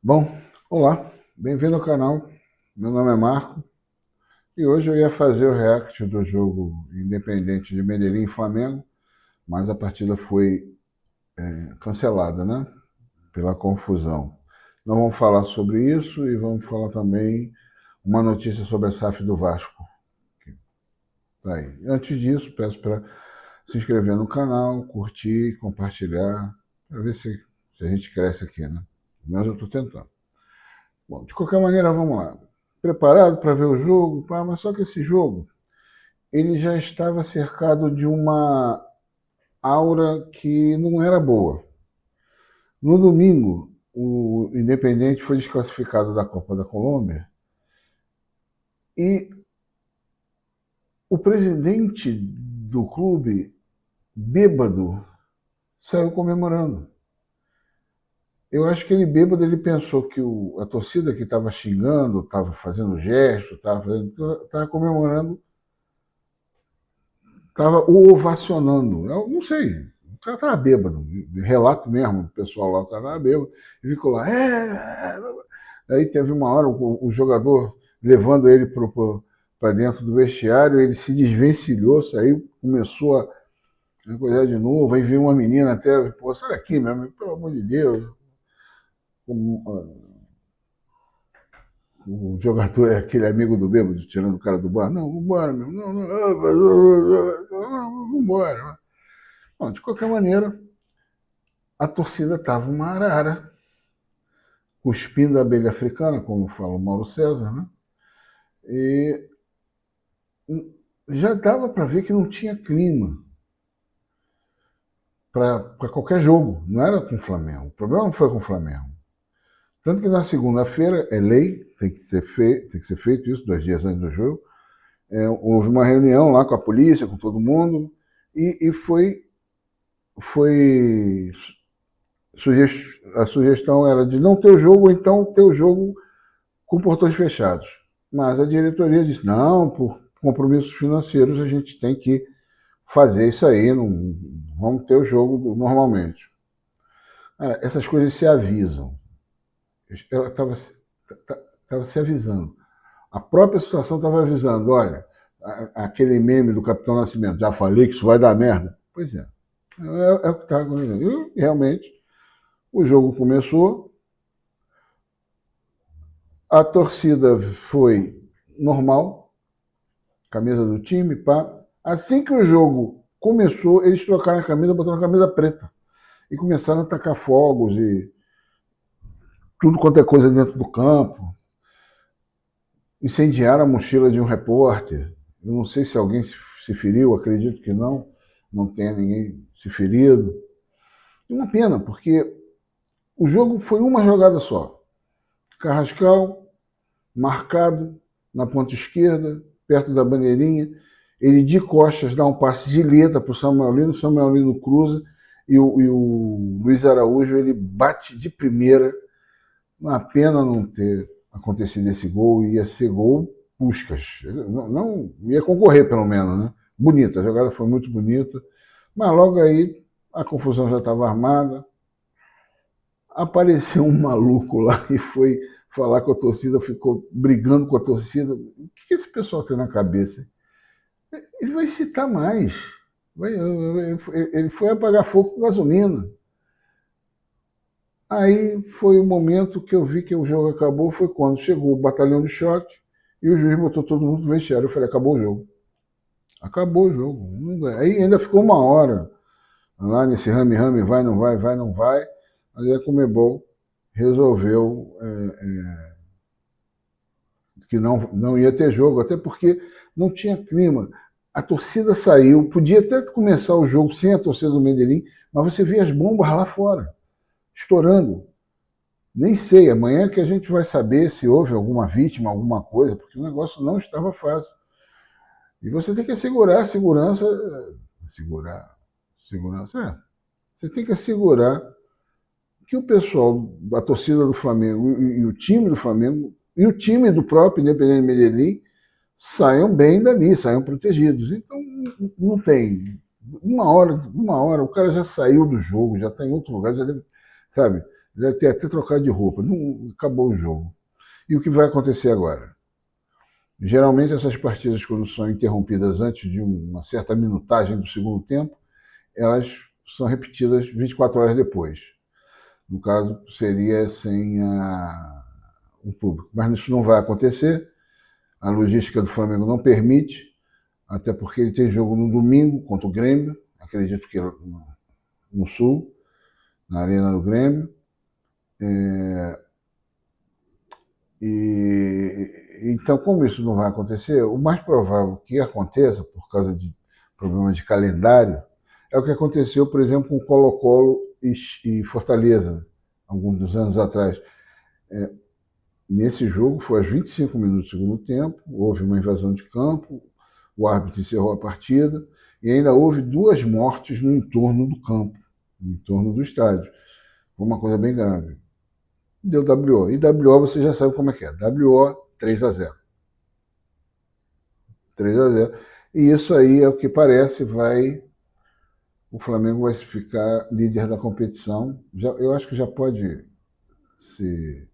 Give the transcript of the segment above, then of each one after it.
Bom, olá, bem-vindo ao canal. Meu nome é Marco e hoje eu ia fazer o react do jogo Independente de Medellín e Flamengo, mas a partida foi cancelada, né? Pela confusão. Nós vamos falar sobre isso e vamos falar também uma notícia sobre a SAF do Vasco. Tá aí. Antes disso, peço para se inscrever no canal, curtir, compartilhar, para ver se a gente cresce aqui, né? Mas eu estou tentando. Bom, de qualquer maneira, vamos lá. Preparado para ver o jogo, pá, mas só que esse jogo ele já estava cercado de uma aura que não era boa. No domingo, o Independente foi desclassificado da Copa da Colômbia e o presidente do clube, bêbado, saiu comemorando. Eu acho que ele bêbado ele pensou que a torcida que estava xingando, estava fazendo gesto, estava comemorando, estava o ovacionando. Eu não sei, o cara estava bêbado, relato mesmo, o pessoal lá, o cara estava bêbado, e ficou lá, Aí teve uma hora o jogador levando ele para dentro do vestiário, ele se desvencilhou, saiu, começou a coisar de novo, aí veio uma menina até, pô, sai daqui mesmo, pelo amor de Deus. O jogador é aquele amigo do bêbado, tirando o cara do bar. Não, vambora, meu. Não, não, vambora. Bom, de qualquer maneira, a torcida estava uma arara, cuspindo a abelha africana, como fala o Mauro César, né? E já dava para ver que não tinha clima para qualquer jogo. Não era com o Flamengo. O problema não foi com o Flamengo. Tanto que na segunda-feira é lei, tem que ser feito isso 2 dias antes do jogo. Houve uma reunião lá com a polícia, com todo mundo, e foi a sugestão era de não ter o jogo, ou então ter o jogo com portões fechados. Mas a diretoria disse, não, por compromissos financeiros a gente tem que fazer isso aí, não vamos ter o jogo normalmente. Cara, essas coisas se avisam. Ela estava se avisando. A própria situação estava avisando, olha, aquele meme do Capitão Nascimento, já falei que isso vai dar merda. Pois é o que estava acontecendo. E realmente, o jogo começou, a torcida foi normal, camisa do time, pá. Assim que o jogo começou, eles trocaram a camisa, botaram a camisa preta. E começaram a atacar fogos e tudo quanto é coisa dentro do campo. Incendiaram a mochila de um repórter. Eu não sei se alguém se feriu, acredito que não. Não tenha ninguém se ferido. E uma pena, porque o jogo foi uma jogada só. Carrascal, marcado na ponta esquerda, perto da bandeirinha. Ele de costas dá um passe de letra para o Samuel Lino cruza e o Luiz Araújo ele bate de primeira. Uma pena não ter acontecido esse gol, ia ser gol Puscas. Não ia concorrer, pelo menos, né? Bonita, a jogada foi muito bonita, mas logo aí a confusão já estava armada. Apareceu um maluco lá e foi falar com a torcida, ficou brigando com a torcida. O que esse pessoal tem na cabeça? Ele vai citar mais. Ele foi apagar fogo com gasolina. Aí foi o momento que eu vi que o jogo acabou, foi quando chegou o batalhão de choque e o juiz botou todo mundo no vestiário. Eu falei, acabou o jogo. Acabou o jogo. Aí ainda ficou uma hora lá nesse rame-rame, vai, não vai, vai, não vai. Aí a Comebol resolveu que não ia ter jogo, até porque não tinha clima. A torcida saiu, podia até começar o jogo sem a torcida do Medellín, mas você via as bombas lá fora, estourando. Nem sei, amanhã que a gente vai saber se houve alguma vítima, alguma coisa, porque o negócio não estava fácil. E você tem que assegurar a segurança. Segurança, Você tem que assegurar que o pessoal, a torcida do Flamengo e o time do Flamengo e o time do próprio Independente Medellín saiam bem dali, saiam protegidos. Então, não tem. Uma hora, o cara já saiu do jogo, já está em outro lugar, já deve, sabe? deve ter até trocado de roupa. Não, acabou o jogo. E o que vai acontecer agora? Geralmente essas partidas, quando são interrompidas antes de uma certa minutagem do segundo tempo, elas são repetidas 24 horas depois. No caso, seria sem o público. Mas isso não vai acontecer. A logística do Flamengo não permite, até porque ele tem jogo no domingo contra o Grêmio, acredito que no Sul, na Arena do Grêmio. Então, como isso não vai acontecer, o mais provável que aconteça, por causa de problemas de calendário, é o que aconteceu, por exemplo, com Colo-Colo e Fortaleza, alguns anos atrás. Nesse jogo, foi aos 25 minutos do segundo tempo, houve uma invasão de campo, o árbitro encerrou a partida, e ainda houve 2 mortes no entorno do campo, no entorno do estádio. Foi uma coisa bem grave. Deu WO. E WO você já sabe como é que é. WO 3-0. 3-0. E isso aí, é o que parece, o Flamengo vai ficar líder da competição. Eu acho que já pode se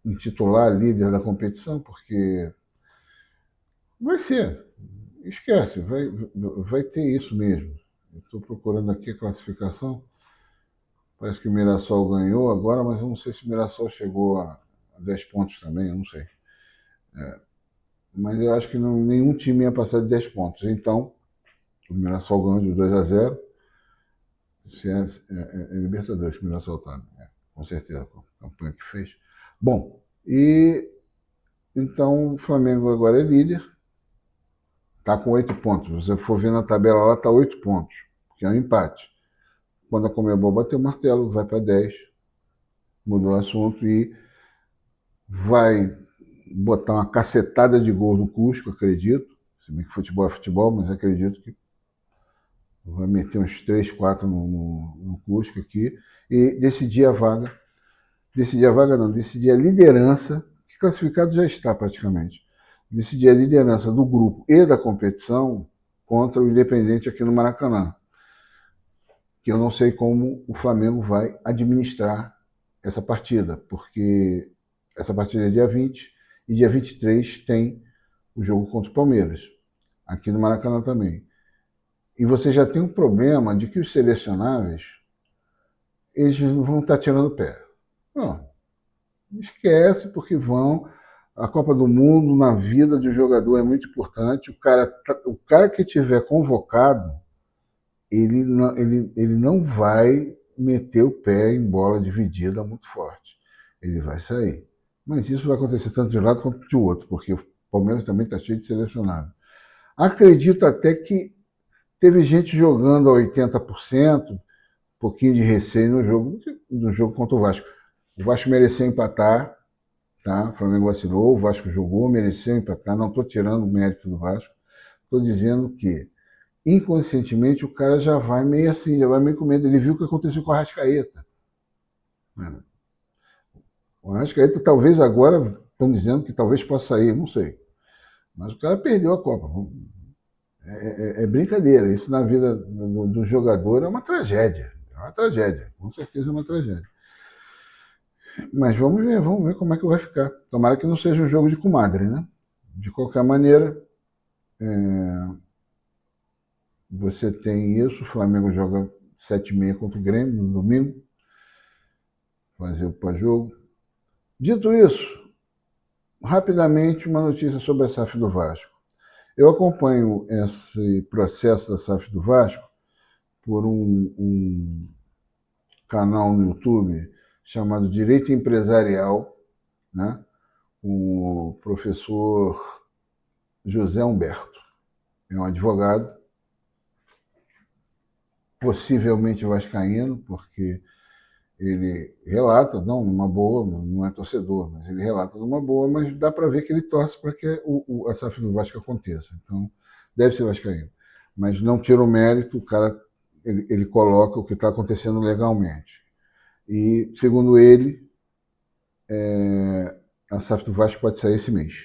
intitular líder da competição, porque vai ser. Esquece, vai ter isso mesmo. Estou procurando aqui a classificação. Parece que o Mirassol ganhou agora, mas eu não sei se o Mirassol chegou a 10 pontos também, eu não sei. Mas eu acho que nenhum time ia passar de 10 pontos. Então, o Mirassol ganhou de 2-0. É Libertadores que o Mirassol está, com certeza, com a campanha que fez. Bom, e então o Flamengo agora é líder, está com 8 pontos. Se você for ver na tabela lá, está 8 pontos, que é um empate. Quando a Conmebol bater o martelo, vai para 10, mudou o assunto e vai botar uma cacetada de gol no Cusco, acredito. Se bem que futebol é futebol, mas acredito que vai meter uns 3, 4 no Cusco aqui e decidir a vaga. Decidir a vaga não, decidir a liderança, que classificado já está praticamente. Decidir a liderança do grupo e da competição contra o Independente aqui no Maracanã. Que eu não sei como o Flamengo vai administrar essa partida, porque essa partida é dia 20 e dia 23 tem o jogo contra o Palmeiras, aqui no Maracanã também. E você já tem um problema de que os selecionáveis, eles vão estar tirando o pé. Não, esquece, porque vão. A Copa do Mundo na vida de um jogador é muito importante. O cara que tiver convocado, ele não vai meter o pé em bola dividida muito forte. Ele vai sair. Mas isso vai acontecer tanto de um lado quanto de outro, porque o Palmeiras também está cheio de selecionado. Acredito até que teve gente jogando a 80%, um pouquinho de receio no jogo contra o Vasco. O Vasco mereceu empatar, tá? O Flamengo vacilou, o Vasco jogou, mereceu empatar. Não estou tirando o mérito do Vasco. Estou dizendo que, inconscientemente, o cara já vai meio assim, já vai meio com medo. Ele viu o que aconteceu com o Arrascaeta. O Arrascaeta talvez agora, estão dizendo que talvez possa sair, não sei. Mas o cara perdeu a Copa. É brincadeira. Isso na vida do jogador é uma tragédia. É uma tragédia. Com certeza é uma tragédia. Mas vamos ver como é que vai ficar. Tomara que não seja um jogo de comadre, né? De qualquer maneira, você tem isso. O Flamengo joga 7h30 contra o Grêmio no domingo. Fazer o pós-jogo. Dito isso, rapidamente uma notícia sobre a SAF do Vasco. Eu acompanho esse processo da SAF do Vasco por um canal no YouTube chamado Direito Empresarial, né? O professor José Humberto. É um advogado, possivelmente vascaíno, porque ele relata, não numa boa, não é torcedor, mas ele relata numa boa, mas dá para ver que ele torce para que a SAF do Vasco aconteça. Então, deve ser vascaíno. Mas não tira o mérito, o cara, ele coloca o que está acontecendo legalmente. E, segundo ele, a SAF do Vasco pode sair esse mês.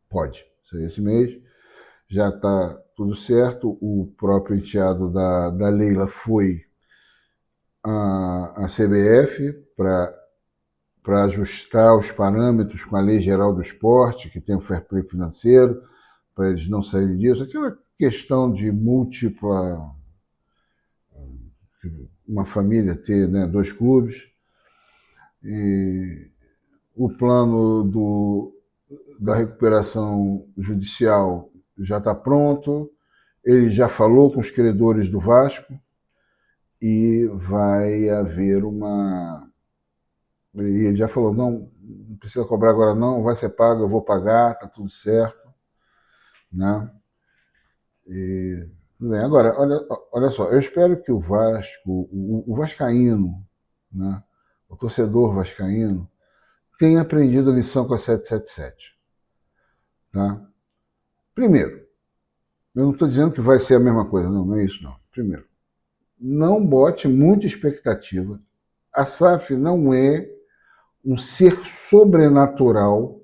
Pode sair esse mês. Já está tudo certo. O próprio enteado da Leila foi a CBF para ajustar os parâmetros com a Lei Geral do Esporte, que tem o fair play financeiro, para eles não saírem disso. Aquela questão de múltipla, uma família ter, né, 2 clubes. E o plano da recuperação judicial já está pronto. Ele já falou com os credores do Vasco e vai haver uma... E ele já falou, não precisa cobrar agora não, vai ser pago, eu vou pagar, está tudo certo. Né? E, tudo bem. Agora, olha só, eu espero que o Vasco, o vascaíno, né, o torcedor vascaíno, tenha aprendido a lição com a 777. Tá? Primeiro, eu não estou dizendo que vai ser a mesma coisa, não é isso não. Primeiro, não bote muita expectativa. A SAF não é um ser sobrenatural,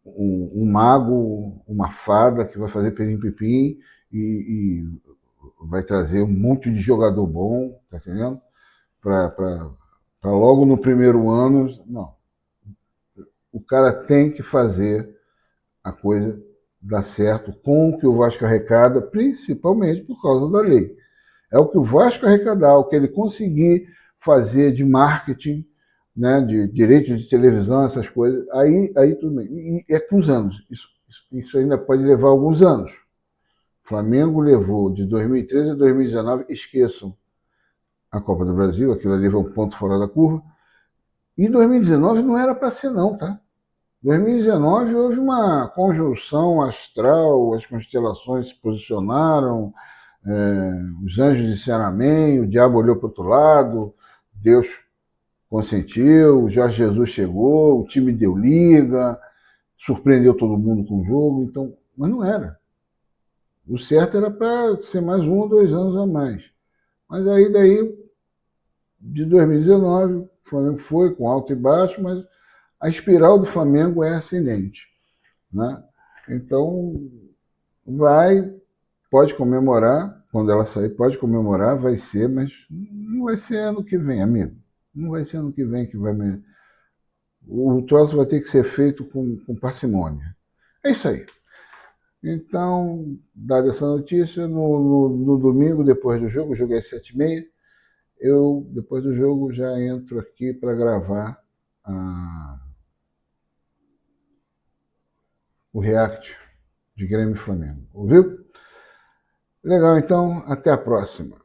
um mago, uma fada que vai fazer perim-pipim e vai trazer um monte de jogador bom, tá entendendo? Para logo no primeiro ano, não. O cara tem que fazer a coisa dar certo com o que o Vasco arrecada, principalmente por causa da lei. É o que o Vasco arrecadar, o que ele conseguir fazer de marketing, né, de direitos de televisão, essas coisas, aí tudo bem. E é com os anos. Isso ainda pode levar alguns anos. O Flamengo levou de 2013 a 2019, esqueçam a Copa do Brasil, aquilo ali foi um ponto fora da curva. E 2019 não era para ser não, tá? 2019 houve uma conjunção astral, as constelações se posicionaram, os anjos disseram amém, o diabo olhou para o outro lado, Deus consentiu, o Jorge Jesus chegou, o time deu liga, surpreendeu todo mundo com o jogo, então, mas não era. O certo era para ser mais 1 ou 2 anos a mais. Mas aí daí, de 2019, o Flamengo foi com alto e baixo, mas a espiral do Flamengo é ascendente. Né? Então, pode comemorar, quando ela sair, pode comemorar, vai ser, mas não vai ser ano que vem, amigo. Não vai ser ano que vem que vai... O troço vai ter que ser feito com parcimônia. É isso aí. Então, dada essa notícia, no domingo, depois do jogo, o jogo é 7h30, eu, depois do jogo, já entro aqui para gravar o react de Grêmio e Flamengo. Ouviu? Legal, então, até a próxima.